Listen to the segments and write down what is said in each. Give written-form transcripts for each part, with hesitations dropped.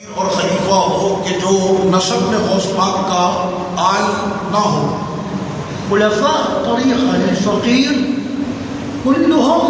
اور خلیفہ ہو کہ جو نسب میں غوث پاک کا آل نہ ہو. خلفاء الطریقہ للفقیر كلهم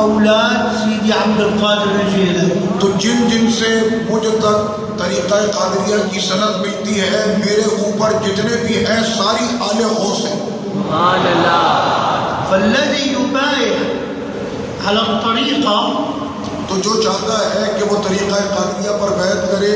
اولاد سیدی عبدالقادر الجیلانی. تو جن سے مجھ تک طریقہ قادریہ کی سند ملتی ہے، میرے اوپر جتنے بھی ہیں ساری آل غوث ہیں. سبحان اللہ. فالذی یبایع علی الطریقہ، تو جو چاہتا ہے کہ وہ طریقہ قادریہ پر بیعت کرے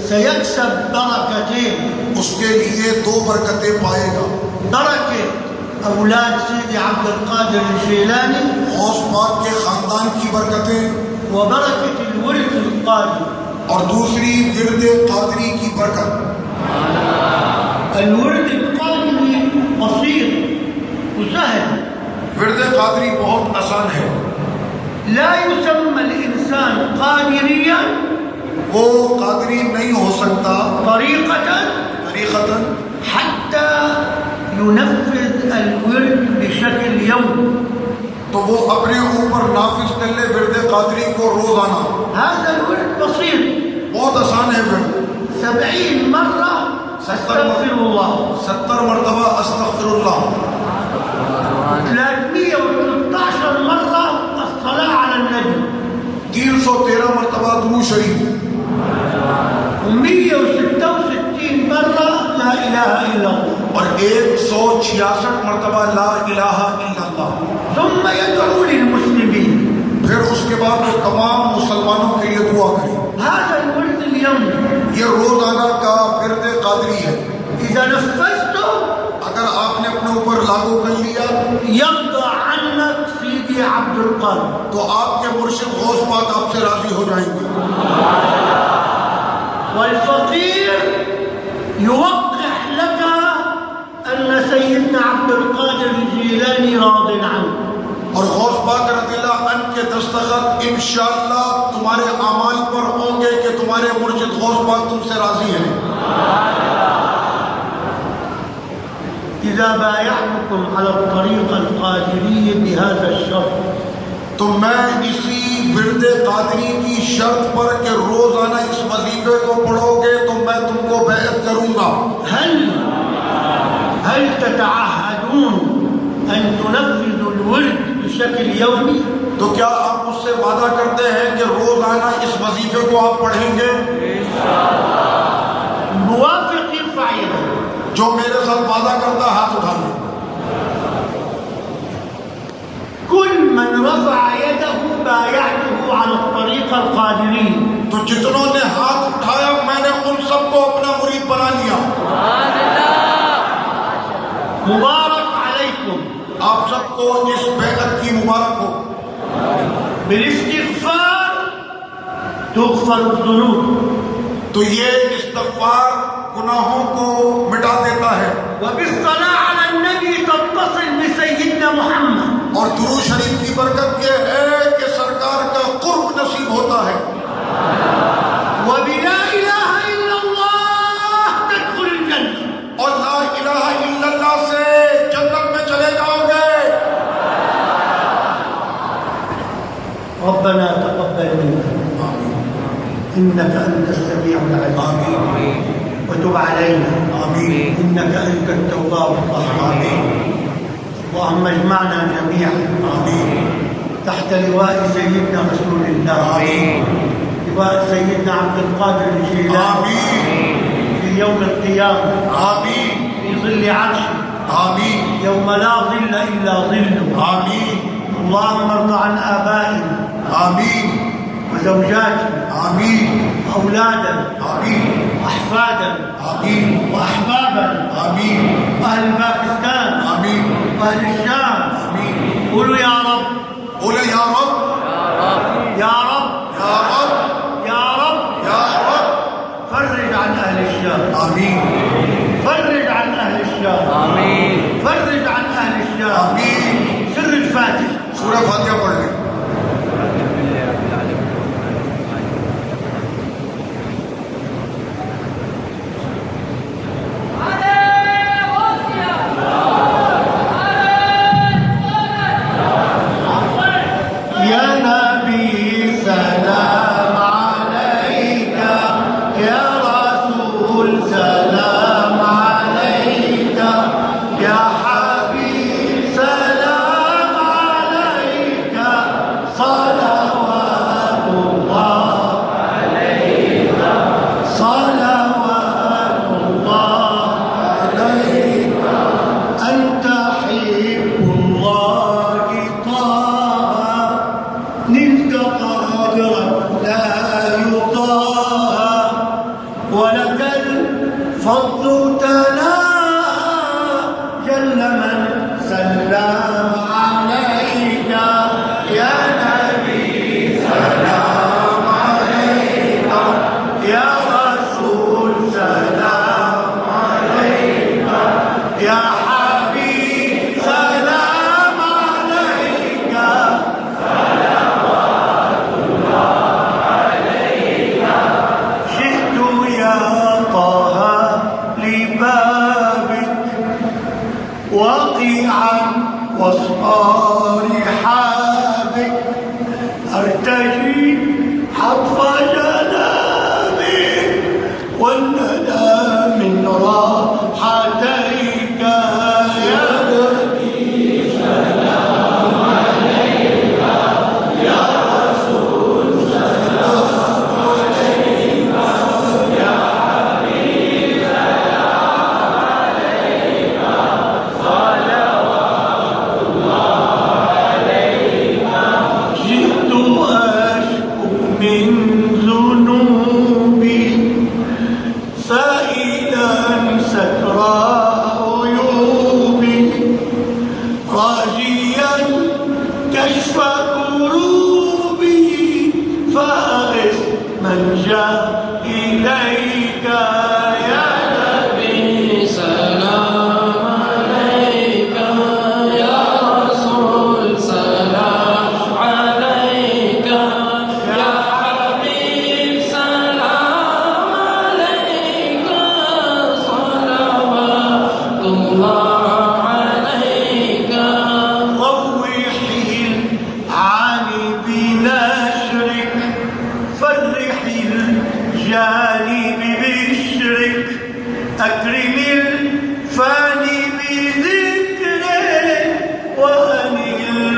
سیکسب برکتین، اس کے لیے 2 برکتیں پائے گا. برکت اولاد سید عبدالقادر الجیلانی، غوث پاک کے خاندان کی برکتیں، وبرکت الورث القادری، اور دوسری ورد قادری کی برکت. الورد القادری بسيط وسهل. ورد قادری بہت آسان ہے. لا يسمى الإنسان قادريا وہ قادری نہیں ہو سکتا طریقتاً حتى ينفذ الورد بشكل يومي. تو وہ اپنے اوپر نافذ کر لے ورد قادری کو روزانہ. هذا الورد بسيط، بہت آسان ہے. ورد 70 مرة استغفر الله، 70 مرتبہ استغفر اللہ، 313 مرة الصلاة على النبي، 313 مرتبہ درود شریف، 166 مرة لا إله إلا الله، اور 166 مرتبہ لا الہ الا اللہ. ثم يدعو للمسلمين. پھر اس کے بعد وہ تمام مسلمانوں کے لیے دعا کرے. هذا الورد اليومي یہ روزانہ کا ورد قادری ہے. إذا نفذته اگر آپ نے اپنے اوپر لاگو کر لیا يرضى عنك سيدي عبد القادر، تو آپ کے مرشد غوث پاک آپ سے راضی ہو جائیں گے. والفقير يوقع لك أن سيدنا عبد القادر الجيلاني راض عنه، اور غوث پاک رضی اللہ عنہ کے دستخط انشاءاللہ تمہارے اعمال پر ہوں گے کہ تمہارے مرشد غوث پاک تم سے راضی ہیں. إذا بايعتكم على الطريقة القادرية بهذا الشرط، تو میں اسی ورد قادری کی شرط پر کہ روزانہ اس وظیفے کو پڑھو گے تو میں تم کو بیعت کروں گا. هل تتعهدون أن تنفذوا الورد بشكل يومي؟ تو کیا آپ مجھ سے وعدہ کرتے ہیں کہ روزانہ اس وظیفے کو آپ پڑھیں گے؟ موافق يرفع يده. جو میرے ساتھ وعدہ کرتا ہاتھ اٹھا لے. كل من رفع يده بايعته على الطريقة القادرية. تو جتنوں نے ہاتھ اٹھایا میں نے ان سب کو اپنا مرید بنا لیا. مبارک علیکم، آپ سب کو اس بیعت کی مبارک ہو. بالاستغفار تغفر الذنوب، تو یہ استغفار گناہوں کو مٹا دیتا ہے. وبالصلاة على النبي تتصل بسيدنا محمد، اور درود شریف کی برکت یہ ہے کہ سرکار کا قرب نصیب ہوتا ہے. وبلا إله إلا الله تدخل الجنة، اور لا الہ الا اللہ سے جنت میں چلے جاؤ گے. ربنا تقبل منا إنك أنت السميع العليم، وتب علينا إنك أنت التواب الرحيم. اللهم اجمعنا جميعا تحت لواء سيدنا رسول الله، لواء سيدنا عبد القادر الجيلاني في يوم القيامة في ظل عرشه يوم لا ظل إلا ظله. اللهم ارض عن آبائنا وزوجاتنا وأولادنا وأحفادنا وأحبابنا وأهل باكستان وأهل الشام. قولوا يا رب، قولوا يا رب، يا رب، يا رب، يا رب، يا رب. فرج عن أهل الشام، آمین. فرج عن أهل الشام، آمین. فرج عن أهل الشام. آمین. سر الفاتحة. سورہ فاتحہ پڑھ لیں. يا نبي سلام عليك، يا الجانب بشرك أكرم الفاني بذكره وأنل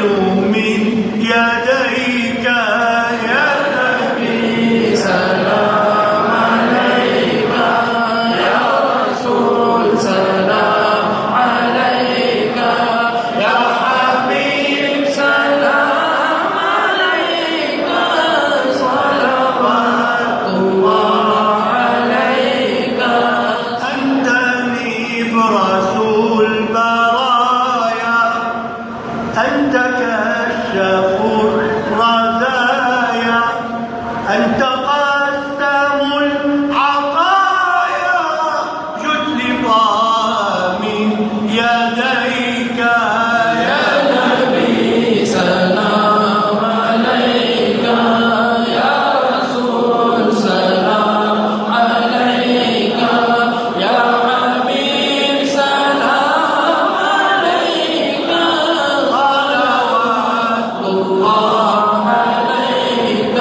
من يديك يا نبي سلام عليك يا رسول سلام عليك يا حبيب سلام عليك صلوات الله عليك أنت نبرس البرايا أنت كشف الرزايا أنت قسم العطايا جد لطعام يديك يا نبي سلام عليك يا رسول سلام عليك يا حبيب سلام عليك صلوات الله عليك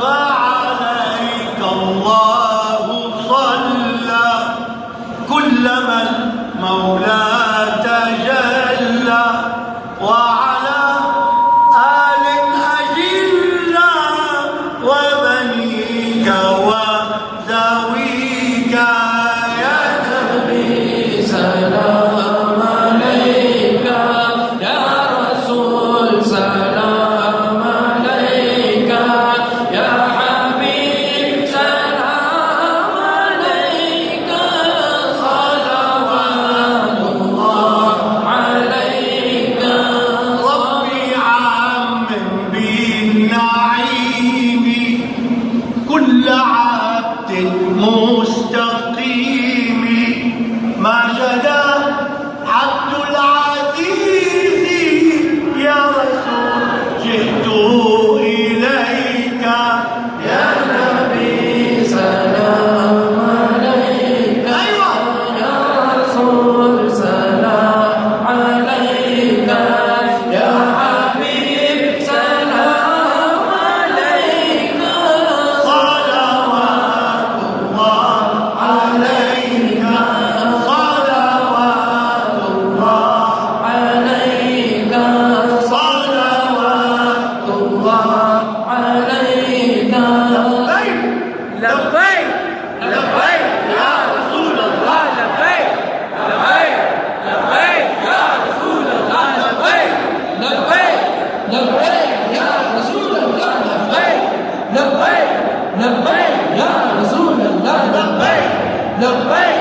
فعليك الله صلى كلما المولى تجلى وعلى آل أجلة وبنيك وذويك يا نبي سلام عليك يا رسول سلام عليك يا حبيب سلام عليك صلوات الله عليك ربي عمم بالنعيم كل عبد مستقيم ما شدا عبد العزيز يا رسول جئت إليك يا نبي سلام عليك أيوة يا رسول سلام عليك يا حبيب سلام عليك صلوات الله عليك صلوات الله عليك صلوات الله عليك لبيك لبيك يا رسول الله لبيك لبيك لبيك يا رسول الله لبيك لبيك لبيك يا رسول الله لبيك لبيك لبيك يا رسول الله لبيك لبيك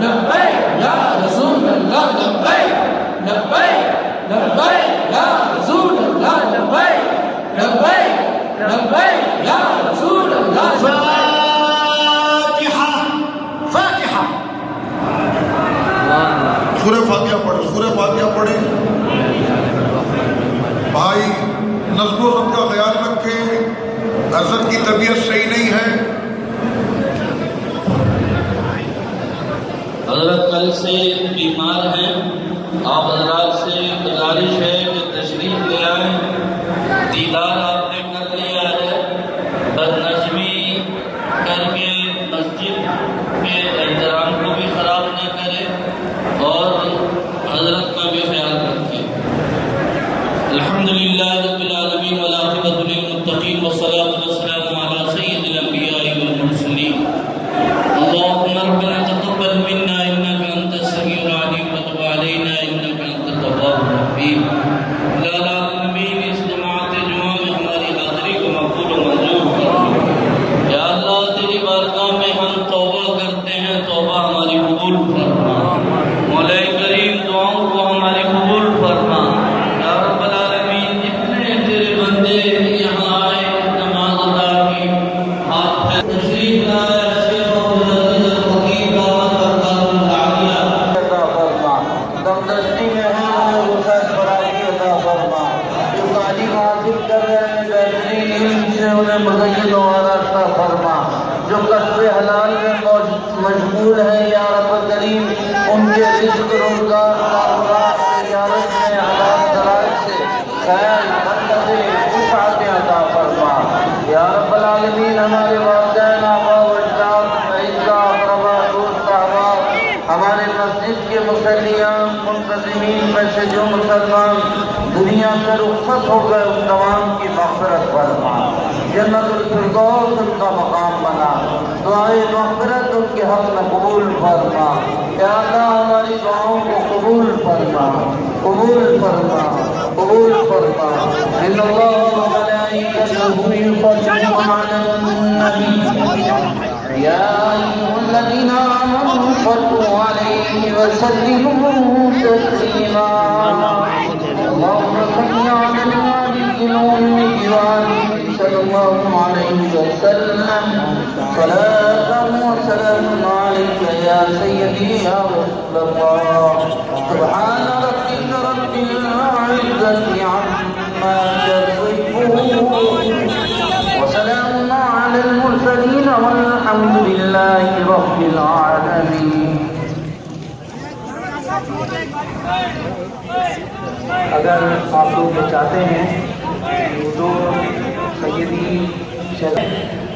لبيك يا رسول الله لبيك لبيك لبيك يا رسول الله لبيك لبيك لبيك يا رسول الله فاتحة فاتحة سورہ فاتحہ پڑھیں، سورہ فاتحہ پڑھیں. بھائی نظم و ضبط کا خیال رکھیں، حضرت کی طبیعت صحیح نہیں ہے. حضرت کل سے بیمار ہیں، آپ حضرات سے گزارش ہے کہ تشریف لے آئیں. دیدار آپ نے کر لیا ہے، بدنظمی کر کے مسجد کے احترام کو بھی خراب نہ کرے اور حضرت کا بھی خیال رکھیں. الحمدللہ رب العالمین والعاقبۃ للمتقین والصلاۃ والسلام علی سید الانبیاء والمرسلین. اللهم ربنا تقبل منا انك انت السميع العليم وتب علينا انك انت التواب الرحيم. لا العالمین اس جماعت جمعہ میں ہماری حاضری کو مقبول و منظور کر. یا اللہ تیری بارگاہ میں ہم توبہ کرتے ہیں، توبہ ہماری قبول فرما. مولا کریم دعاؤں کو ہماری قبول فرما. یا رب العالمین جتنے تیرے بندے یہاں آئے نماز ادا کی، ہاتھ پھیر تشریف لائے، شیخ عبدالعزیز الخطیب عطا فرما. دمدستی میں ہیں انہیں وسعت فراخی عطا فرما. جو تعلیم حاصل کر رہے ہیں بہترین علم سے انہیں مزید وعلا عطا فرما. جو کسب حلال میں مشغول ہیں یا رب کریم ان کے رزق روزگار کاروبار تجارت میں حلال ذرائع سے خیر برکتیں وسعتیں عطا فرما. یا رب العالمین ہمارے والدین آبا و میں سے جو مسلمان دنیا سے رخصت ہو گئے ان تمام کی مغفرت فرما، جنت الفردوس ان کا مقام بنا، دعائے مغفرت ان کے حق میں قبول فرما، یا اللہ ہماری دعاؤں کو قبول فرما، قبول فرما، قبول فرما۔ ان اللہ وملائکتہ یصلون علی النبی یا ایھا الذین آمنوا صلوا علیہ وسلموا تسلیما۔ اللهم صل على النبي الأمي وآله صلى الله عليه وسلم صلاة وسلام عليك يا سيدي يا رسول الله۔ سبحان ربك رب العزة عما يصفون وسلام على المرسلين والحمد لله رب العالمين۔ اگر آپ لوگ چاہتے ہیں تو سیدی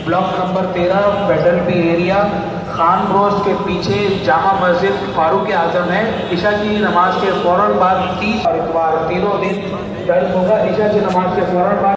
بلاک نمبر 13 فیڈرل پی ایریا خان بروز کے پیچھے جامع مسجد فاروق اعظم ہے، عشاء کی نماز کے فوراً بعد 30 اور اتوار تینوں دن درس ہوگا۔ عشاء کی نماز کے فوراً بعد